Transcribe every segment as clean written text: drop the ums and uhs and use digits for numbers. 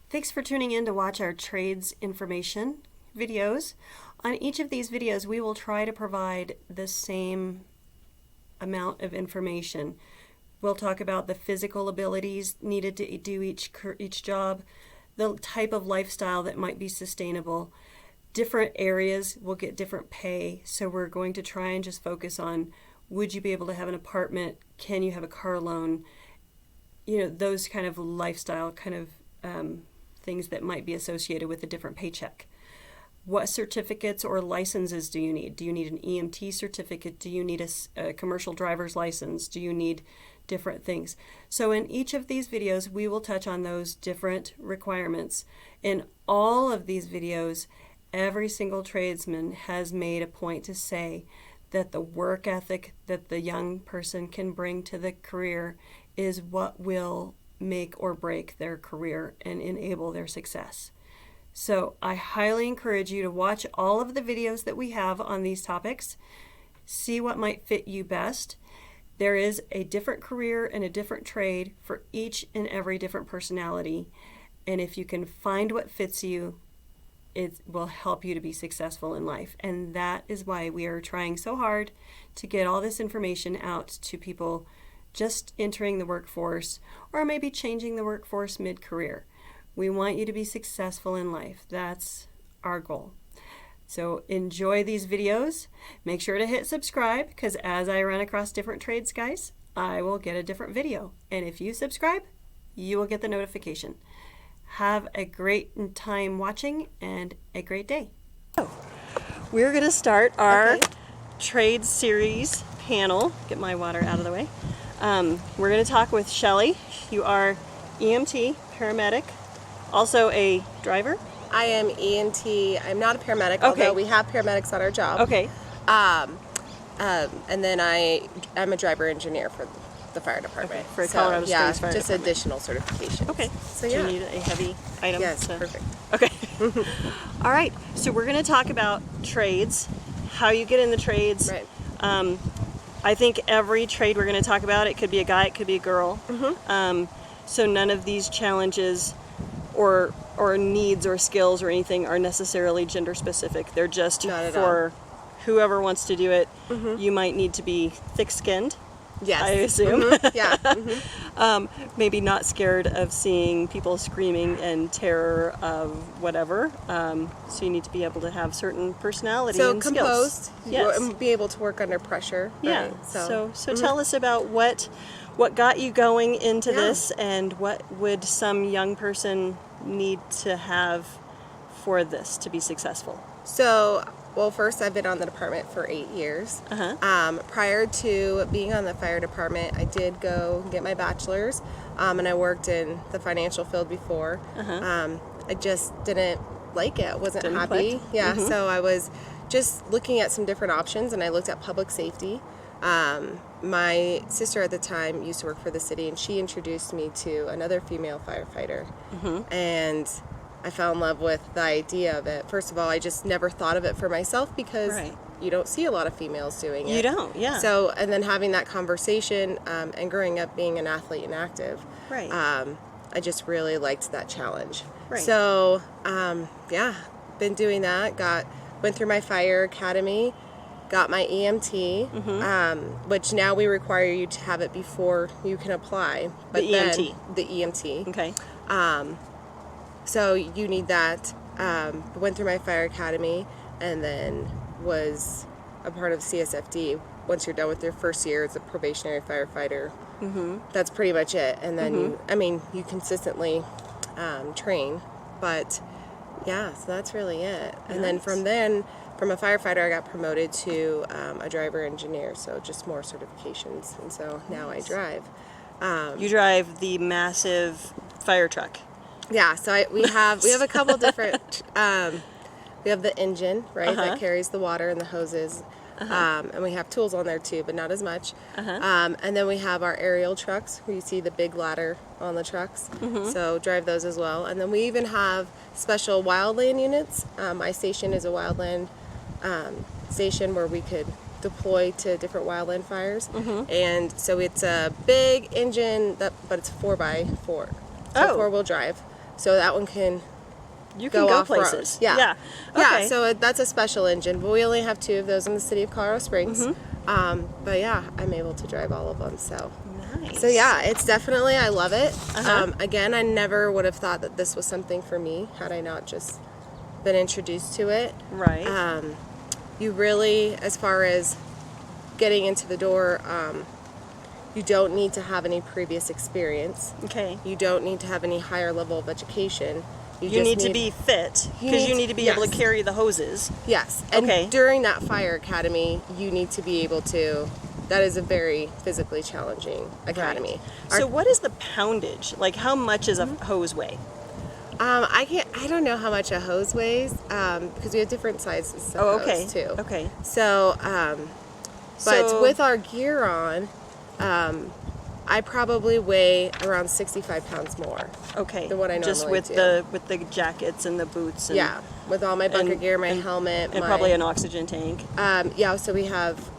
Thanks for tuning in to watch our trades information videos. On each of these videos, we will try to provide the same amount of information. We'll talk about the physical abilities needed to do each job, the type of lifestyle that might be sustainable. Different areas will get different pay, so we're going to try and just focus on, would you be able to have an apartment? Can you have a car loan? You know, those kind of lifestyle kind of things that might be associated with a different paycheck. What certificates or licenses do you need? Do you need an EMT certificate? Do you need a commercial driver's license? Do you need different things? So in each of these videos, we will touch on those different requirements. In all of these videos, every single tradesman has made a point to say that the work ethic that the young person can bring to the career is what will make or break their career and enable their success. So I highly encourage you to watch all of the videos that we have on these topics. See what might fit you best. There is a different career and a different trade for each and every different personality. And if you can find what fits you, it will help you to be successful in life. And that is why we are trying so hard to get all this information out to people just entering the workforce or maybe changing the workforce mid-career. We want you to be successful in life. That's our goal. So enjoy these videos. Make sure to hit subscribe, because as I run across different trades, guys, I will get a different video. And if you subscribe, you will get the notification. Have a great time watching and a great day. We're going to start our trade series panel. Get my water out of the way. We're going to talk with Shelly. You are EMT, paramedic, also a driver. I am EMT. I'm not a paramedic, although we have paramedics on our job. Okay. And then I'm a driver engineer for the fire department. For Colorado Springs Fire just Department. Additional certification. Okay. So Do you need a heavy item? Yes, perfect. Okay. All right. So we're going to talk about trades, how you get in the trades. Right. I think every trade we're going to talk about, it could be a guy, it could be a girl. So none of these challenges or needs or skills or anything are necessarily gender specific. They're just for whoever wants to do it. You might need to be thick-skinned. Yes. I assume. Yeah. Maybe not scared of seeing people screaming and terror of whatever. So you need to be able to have certain personality and composed, skills. Yes. And be able to work under pressure. Yeah. Right? So tell us about what got you going into this, and what would some young person need to have for this to be successful? So, well, first, I've been on the department for 8 years. Prior to being on the fire department, I did go get my bachelor's, and I worked in the financial field before. I just didn't like it. I wasn't happy. Yeah, so I was just looking at some different options, and I looked at public safety. My sister at the time used to work for the city, and she introduced me to another female firefighter. And I fell in love with the idea of it. First of all, I just never thought of it for myself, because you don't see a lot of females doing it. You don't, yeah. So, and then having that conversation, and growing up being an athlete and active, I just really liked that challenge. So, been doing that. Went through my fire academy, got my EMT, which now we require you to have it before you can apply. But the EMT. The EMT. Okay. So you need that. Went through my fire academy, and then was a part of CSFD. Once you're done with your first year as a probationary firefighter, that's pretty much it. And then you consistently train, but yeah, so that's really it. And then from a firefighter, I got promoted to a driver engineer, so just more certifications. And so now I drive. You drive the massive fire truck. Yeah, so we have a couple different. We have the engine, right, that carries the water and the hoses, and we have tools on there too, but not as much. And then we have our aerial trucks, where you see the big ladder on the trucks. So drive those as well. And then we even have special wildland units. My station is a wildland station where we could deploy to different wildland fires. And so it's a big engine, but it's 4x4, so 4-wheel drive. So that one can You can go off-road. places. Yeah. Yeah. Yeah, Okay. so that's a special engine, but we only have 2 of those in the city of Colorado Springs. But yeah, I'm able to drive all of them. So, Nice. so yeah, it's definitely, I love it. Uh-huh. Again, I never would have thought that this was something for me had I not just been introduced to it. Right. You really, as far as getting into the door, you don't need to have any previous experience. Okay. You don't need to have any higher level of education. You just need to be fit because you need to be able to yes. carry the hoses. Yes, and Okay. during that fire academy, you need to be able to. That is a very physically challenging academy. So what is the poundage? Like how much is a hose weigh? I don't know how much a hose weighs because we have different sizes of Oh, okay. hose too. Okay. So, but So- with our gear on, I probably weigh around 65 pounds more. Okay. Than what I just normally with do. the jackets and the boots. And, Yeah, with all my bunker and- gear, my and- helmet, and my, probably an oxygen tank. yeah, so we have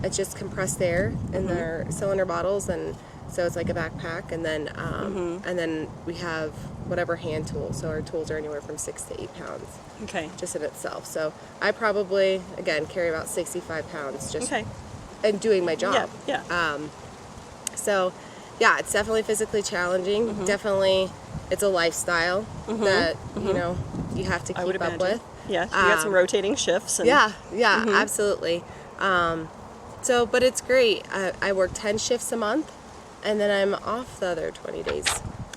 it's just compressed air in their cylinder bottles, and so it's like a backpack, and then we have whatever hand tools. So our tools are anywhere from 6 to 8 pounds Okay. just in itself. So I probably again carry about 65 pounds just Okay. and doing my job. Yeah. Yeah. So yeah, it's definitely physically challenging. Definitely, it's a lifestyle that you know you have to I would keep up imagine. with. Yeah. You got some rotating shifts. And, Yeah, absolutely. So, but it's great. I work 10 shifts a month, and then I'm off the other 20 days.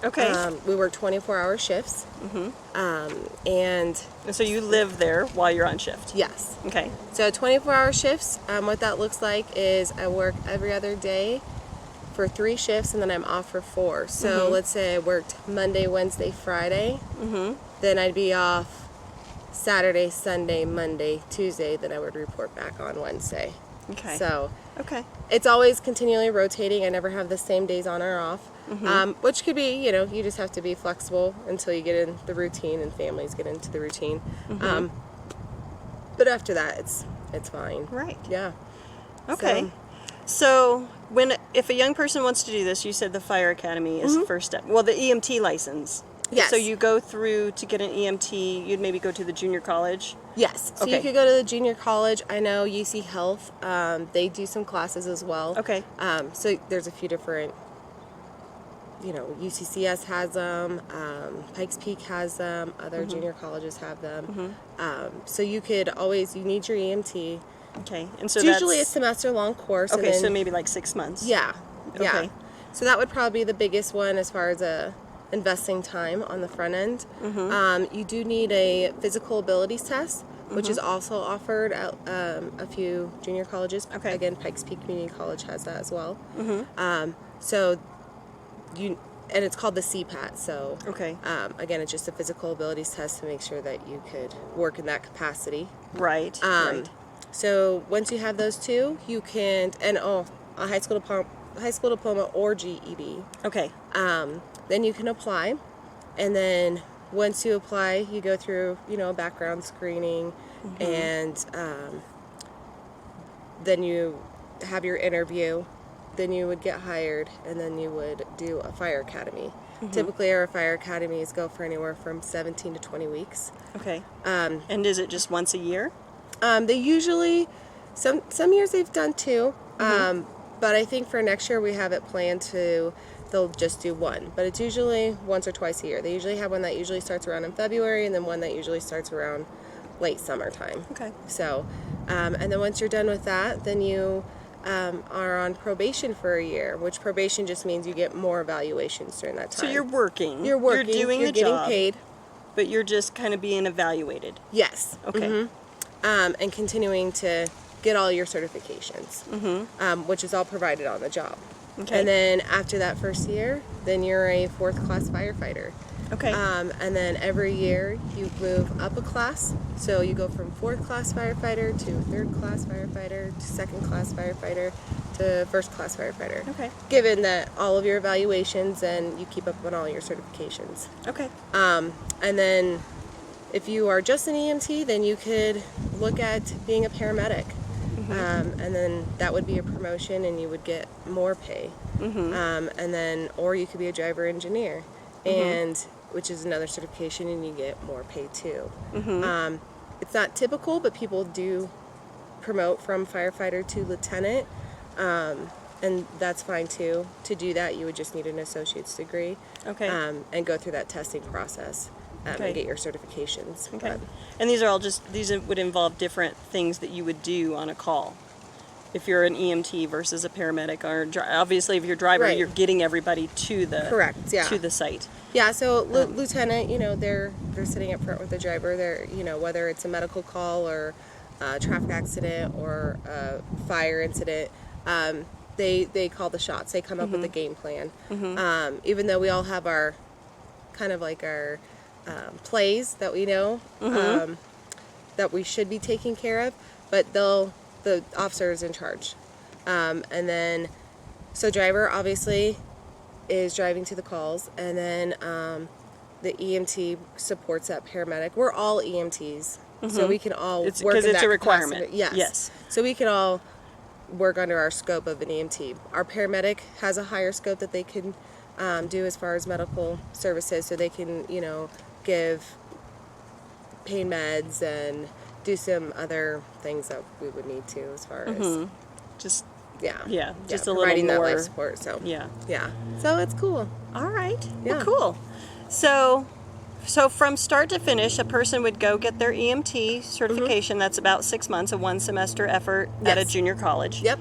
Okay. We work 24-hour shifts. And And so you live there while you're on shift. yes, Okay. so 24-hour shifts. What that looks like is I work every other day for 3 shifts, and then I'm off for 4. So let's say I worked Monday, Wednesday, Friday. Then I'd be off Saturday, Sunday, Monday, Tuesday. Then I would report back on Wednesday. Okay. So Okay. it's always continually rotating. I never have the same days on or off, which could be, you know, you just have to be flexible until you get in the routine and families get into the routine. But after that, it's fine. Right. Yeah. Okay. So if a young person wants to do this, you said the fire academy is the first step. Well, the EMT license. Yes. So you go through to get an EMT. You'd maybe go to the junior college. Yes. So Okay. you could go to the junior college. I know UC Health, they do some classes as well. Okay. So there's a few different, you know, UCCS has them, Pikes Peak has them, other junior colleges have them. So you could always, you need your EMT. Okay. And so It's usually a that's semester-long course. okay. And then, So maybe like 6 months. yeah. Okay. So that would probably be the biggest one as far as investing time on the front end. You do need a physical abilities test, which is also offered at a few junior colleges. Okay. Again, Pikes Peak Community College has that as well. So and it's called the CPAT. So Okay. again, it's just a physical abilities test to make sure that you could work in that capacity. Right. Right. So once you have those 2, you can a high school diploma or GED. Okay. Then you can apply, and then once you apply, you go through, you know, a background screening, and then you have your interview. Then you would get hired, and then you would do a fire academy. Typically, our fire academies go for anywhere from 17 to 20 weeks. Okay. And is it just once a year? They usually, some years they've done 2, but I think for next year we have it planned they'll just do 1. But it's usually once or twice a year. They usually have one that usually starts around in February, and then one that usually starts around late summertime. Okay. So, and then once you're done with that, then you are on probation for a year, which probation just means you get more evaluations during that time. So you're working. You're working. You're doing you're the getting job, paid. but you're just kind of being evaluated. Yes. Okay. And continuing to get all your certifications, which is all provided on the job. Okay. And then after that first year, then you're a 4th class firefighter. Okay. And then every year you move up a class. So you go from 4th class firefighter to 3rd class firefighter to 2nd class firefighter to 1st class firefighter. Okay. Given that all of your evaluations and you keep up on all your certifications. Okay. And then if you are just an EMT, then you could look at being a paramedic. And then that would be a promotion and you would get more pay. And then, or you could be a driver engineer. And which is another certification, and you get more pay too. It's not typical, but people do promote from firefighter to lieutenant, and that's fine too. To do that, you would just need an associate's degree, Okay. And go through that testing process, Okay. and get your certifications. Okay. But- And these are all these would involve different things that you would do on a call. If you're an EMT versus a paramedic, or obviously if you're a driver, Right. you're getting everybody to the Correct, yeah. to the site. Yeah, so lieutenant, they're sitting up front with the driver. They're, whether it's a medical call or a traffic accident or a fire incident, they call the shots. They come up with a game plan. Even though we all have our kind of like our plays that we know that we should be taking care of, but the officer is in charge. And then, so driver obviously is driving to the calls, and then the EMT supports that paramedic. We're all EMTs, so we can all work in because it's that a requirement. capacity. Yes. Yes. So we can all work under our scope of an EMT. Our paramedic has a higher scope that they can do as far as medical services, so they can, give pain meds and do some other things that we would need to as far as Just yeah, just a little providing that more life support. So yeah. so it's cool. All right. Yeah. Well, cool. So from start to finish, a person would go get their EMT certification. That's about 6 months, a 1 semester effort at a Yes. junior college. Yep.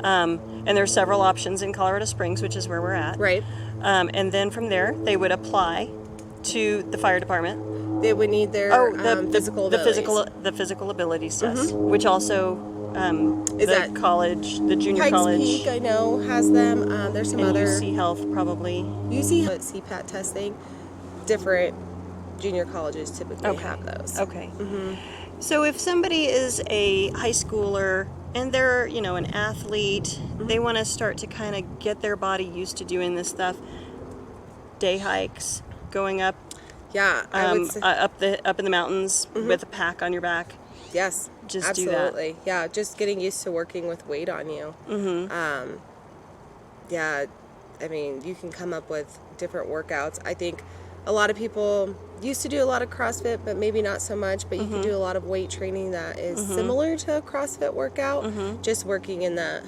And there's several options in Colorado Springs, which is where we're at. Right. And then from there, they would apply to the fire department. They would need their physical abilities. the physical abilities test, which also Is the that college, the junior Pikes college, Peak, I know, has them. There's some and other UC Health probably. UC CPAT testing. Different junior colleges typically have those. Okay. So if somebody is a high schooler and they're, an athlete, they want to start to kind of get their body used to doing this stuff. Day hikes, going up, Yeah, I would say, up in the mountains with a pack on your back. yes, just do that. absolutely. Yeah, just getting used to working with weight on you. Yeah, I mean, you can come up with different workouts. I think a lot of people used to do a lot of CrossFit, but maybe not so much. But you can do a lot of weight training that is similar to a CrossFit workout, just working in that,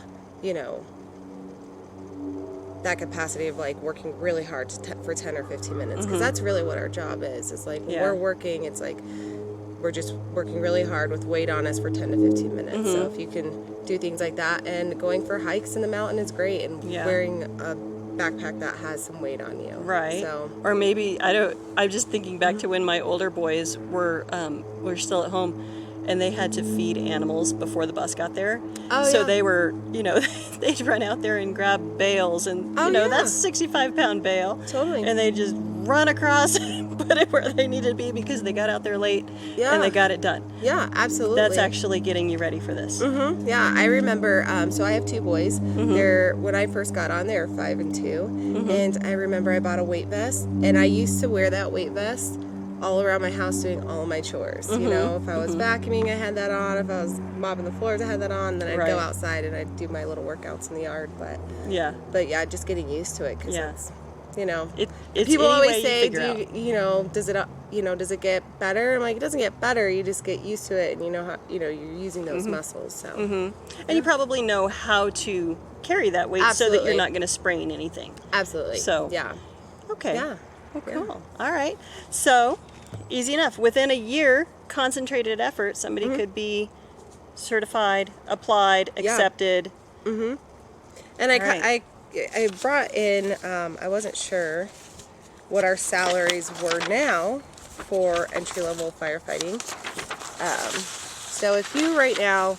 that capacity of like working really hard for 10 or 15 minutes. Because that's really what our job is. It's like when we're working, it's like we're just working really hard with weight on us for 10 to 15 minutes. So if you can do things like that, and going for hikes in the mountain is great, and wearing a backpack that has some weight on you. Right. So, or maybe I'm just thinking back to when my older boys were still at home, and they had to feed animals before the bus got there. Oh, so yeah. they were, they'd run out there and grab bales, and that's 65-pound bale. Totally. And they just run across and put it where they needed to be because they got out there late and they got it done. yeah, absolutely. That's actually getting you ready for this. Yeah, I remember, so I have two boys. When I first got on, they were 5 and 2. And I remember I bought a weight vest, and I used to wear that weight vest all around my house doing all my chores. If I was vacuuming, I had that on. If I was mopping the floors, I had that on. Then I'd go outside and I'd do my little workouts in the yard. But yeah, just getting used to it, because it's, It's people any always way you say, figure out. does it get better? I'm like, it doesn't get better. You just get used to it, and you're using those muscles. So, And you probably know how to carry that weight so that you're not going to sprain anything. absolutely. So, yeah. Okay. Yeah. Well, cool. All right. So, easy enough. Within a year, concentrated effort, somebody could be certified, applied, accepted. And Right. I brought in, I wasn't sure what our salaries were now for entry-level firefighting. So if you right now,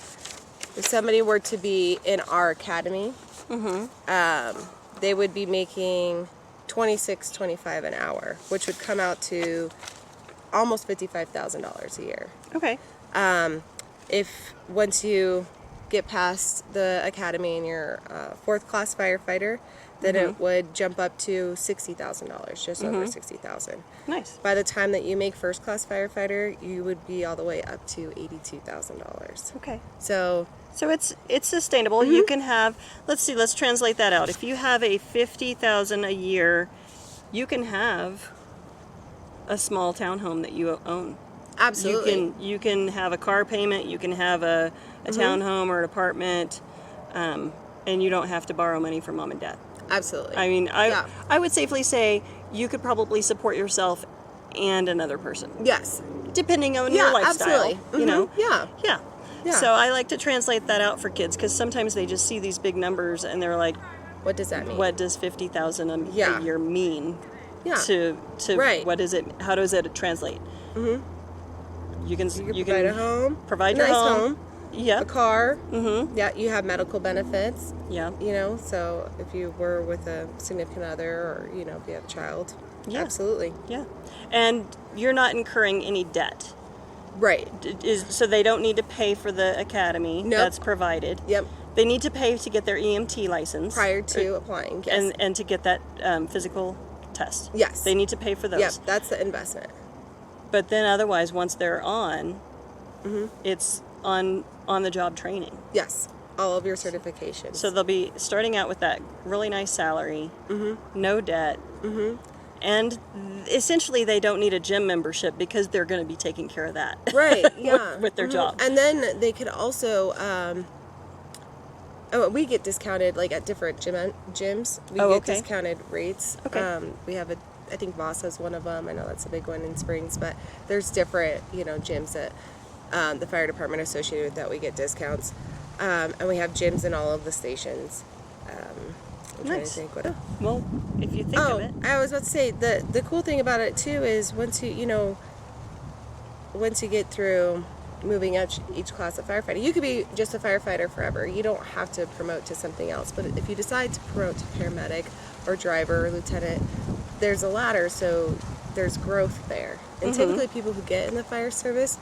if somebody were to be in our academy, they would be making $26.25 an hour, which would come out to almost $55,000 a year. Okay. If once you get past the academy and you're a 4th class firefighter, then it would jump up to $60,000, just over $60,000. Nice. By the time that you make 1st class firefighter, you would be all the way up to $82,000. Okay. So it's sustainable. You can have, let's translate that out. If you have a $50,000 a year, you can have a small townhome that you own. Absolutely. You can have a car payment, you can have a townhome or an apartment, and you don't have to borrow money from mom and dad. Absolutely. I mean, Yeah. I would safely say you could probably support yourself and another person, Yes. depending on Yeah, your lifestyle. absolutely. You know, Yeah. yeah. Yeah. So I like to translate that out for kids because sometimes they just see these big numbers and they're like, What does that mean? "What does 50,000 a Yeah. year mean?" Yeah. To Right. what is it? How does it translate? Mm-hmm. You can provide a home. provide a your nice home. Yeah. A car. Mm-hmm. Yeah, you have medical benefits. Yeah. You know, so if you were with a significant other or, you know, if you have a child. Yeah. Absolutely. Yeah. And you're not incurring any debt. Right. So they don't need to pay for the academy. Nope. That's provided. Yep. They need to pay to get their EMT license. Prior to applying, yes. And to get that physical test. Yes. They need to pay for those. Yep, that's the investment. But then otherwise, once they're on, Mm-hmm. it's on the job training. Yes. All of your certifications. So they'll be starting out with that really nice salary, no debt, and essentially they don't need a gym membership because they're going to be taking care of that. Right, yeah. with their job. And then they could also, we get discounted like at different gyms. We get okay. discounted rates. Okay. We have I think Voss has one of them. I know that's a big one in Springs, but there's different, you know, gyms that the fire department associated with that we get discounts. And we have gyms in all of the stations. I'm trying to Nice. think what. Well, if you think of it. I was about to say the cool thing about it too is once you get through moving up each class of firefighting, you could be just a firefighter forever. You don't have to promote to something else. But if you decide to promote to paramedic or driver or lieutenant, there's a ladder, so there's growth there. And typically people who get in the fire service,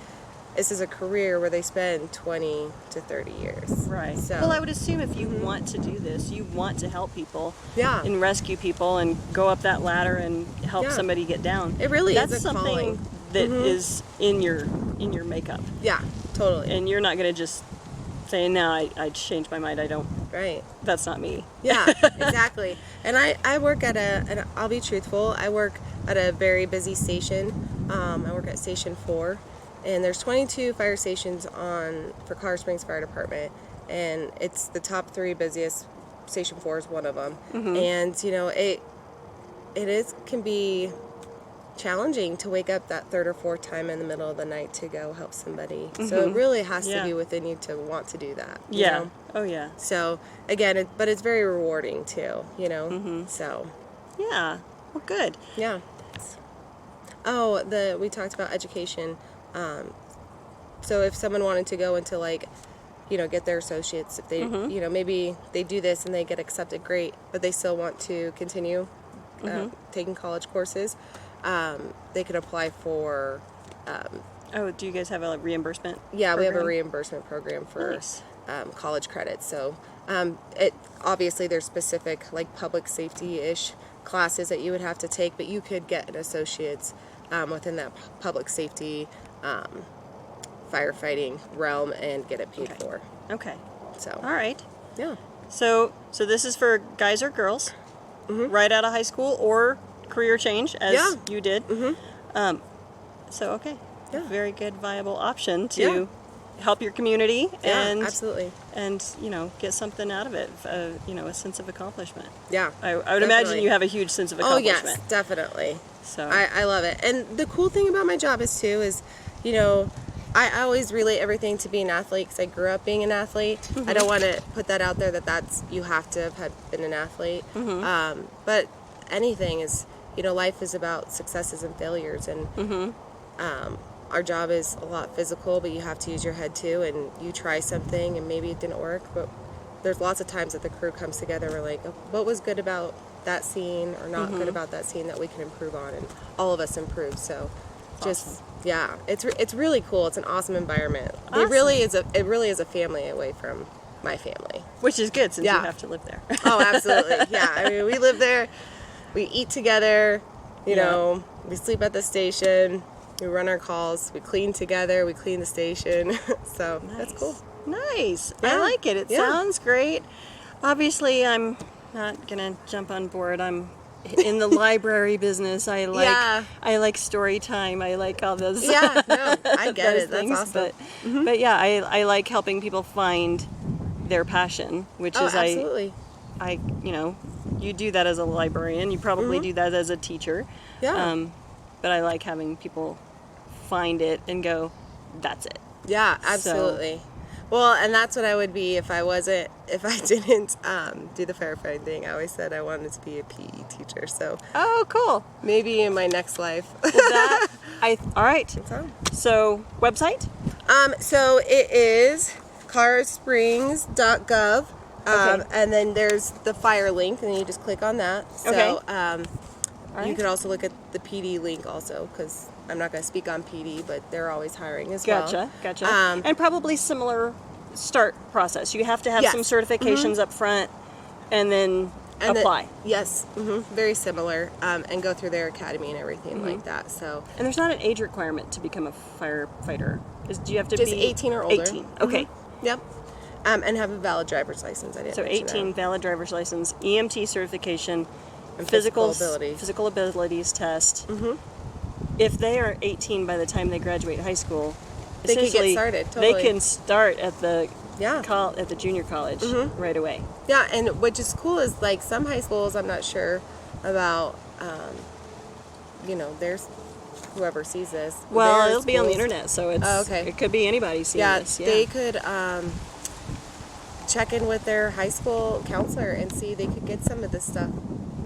this is a career where they spend 20 to 30 years. Right. So, Well, I would assume if you want to do this, you want to help people Yeah. and rescue people and go up that ladder and help Yeah. somebody get down. It really is That's a something calling. that is in your makeup. Yeah, totally. And you're not going to just say, no, I changed my mind. I don't. Right. That's not me. Yeah, exactly. And I work at and I'll be truthful, I work at a very busy station. I work at Station 4, and there's 22 fire stations for Colorado Springs Fire Department, and it's the top 3 busiest. Station 4 is one of them. And, you know, it can be challenging to wake up that 3rd or 4th time in the middle of the night to go help somebody. So it really has Yeah. to be within you to want to do that. you Yeah. know? Oh, yeah. So again, but it's very rewarding too, you know. So Yeah. Well, good. yeah. Oh, we talked about education. So if someone wanted to go into like, you know, get their associates, if they, you know, maybe they do this and they get accepted, great, but they still want to continue taking college courses, they could apply for. Oh, do you guys have a reimbursement? Yeah, we have a program? reimbursement program for Nice. college credits. So it obviously there's specific like public safety-ish classes that you would have to take, but you could get an associate's within that public safety firefighting realm and get it paid for. Okay. So All right. yeah, So this is for guys or girls, right out of high school or career change, as Yeah. you did. So okay, Yeah. very good, viable option to Yeah. help your community yeah, and absolutely, and you know get something out of it. You know, a sense of accomplishment. yeah. I would imagine Definitely. you have a huge sense of Oh accomplishment. yes, definitely. So I love it. And the cool thing about my job is you know, I always relate everything to being an athlete because I grew up being an athlete. I don't want to put that out there that's you have to have been an athlete. But anything is, you know, life is about successes and failures, and our job is a lot physical, but you have to use your head too, and you try something and maybe it didn't work, but there's lots of times that the crew comes together and we're like, oh, what was good about that scene or not good about that scene that we can improve on, and all of us improve. So just yeah, it's really cool. It's an awesome environment. Awesome. It really is a family away from my family. which is good since Yeah. you have to live there. Oh, absolutely. Yeah. I mean, we live there. We eat together. You Yeah. know, we sleep at the station. We run our calls. We clean together. We clean the station. So that's cool. Nice. Yeah. I like it. It Yeah. sounds great. Obviously, I'm not gonna jump on board. I'm in the library business. I like Yeah. I like story time. I like all those. Yeah, no, I get those it. That's things. awesome. But yeah, I like helping people find their passion, which Oh, is absolutely. I you do that as a librarian. You probably do that as a teacher. Yeah. But I like having people find it and go, that's it. Yeah, absolutely. Well, and that's what I would be if I didn't do the firefighting thing. I always said I wanted to be a PE teacher. So Oh, cool. maybe in my next life. All right. So. So, website? So it is coloradoSprings.gov. Okay. And then there's the fire link, and you just click on that. So Okay. you right. could also look at the PD link also, because I'm not going to speak on PD, but they're always hiring as Gotcha. well. And probably similar start process. You have to have Yes. some certifications up front and then And apply. Yes, very similar, and go through their academy and everything like that. So And there's not an age requirement to become a firefighter. Do you have to just be 18 or older. 18. Okay. Yep. And have a valid driver's license. I didn't So mention 18, that. valid driver's license, EMT certification, And physical abilities. physical abilities test. If they are 18 by the time they graduate high school, They could get essentially, started, They totally. can start at the Yeah. at the junior college right away. Yeah, and which is cool is like some high schools, I'm not sure about, there's whoever sees this. Well, Their it'll be on the schools- internet, so it's okay. it could be anybody seeing Yeah, this. Yeah. they could check in with their high school counselor and see they could get some of this stuff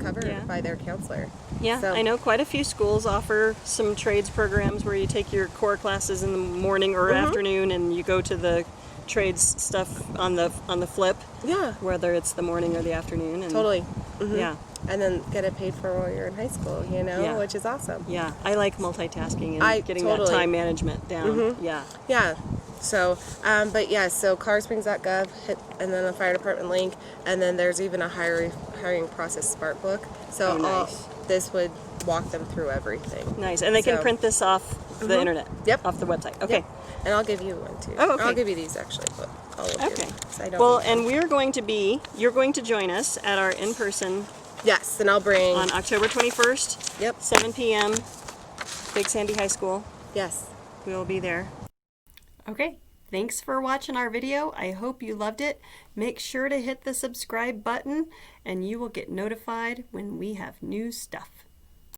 covered Yeah. by their counselor. Yeah, So- I know quite a few schools offer some trades programs where you take your core classes in the morning or afternoon, and you go to the trades stuff on the flip, Yeah, whether it's the morning or the afternoon. And totally. Yeah, And then get it paid for while you're in high school, Yeah. which is awesome. yeah. I like multitasking and I getting totally- that time management down. Yeah. Yeah. So, but yeah, so coloradsprings.gov, hit, and then the fire department link, and then there's even a hiring process smart book. So Oh, nice. this would walk them through everything. Nice. And they can So- print this off the internet. Yep. Off the website. Okay. Yep. And I'll give you one too. Oh, okay. I'll give you these actually, but I'll look Okay. here, 'cause I don't Well, need and them. you're going to join us at our in-person Yes, and I'll bring. on October 21st, Yep. 7 p.m., Big Sandy High School. Yes. We will be there. Okay, thanks for watching our video. I hope you loved it. Make sure to hit the subscribe button and you will get notified when we have new stuff.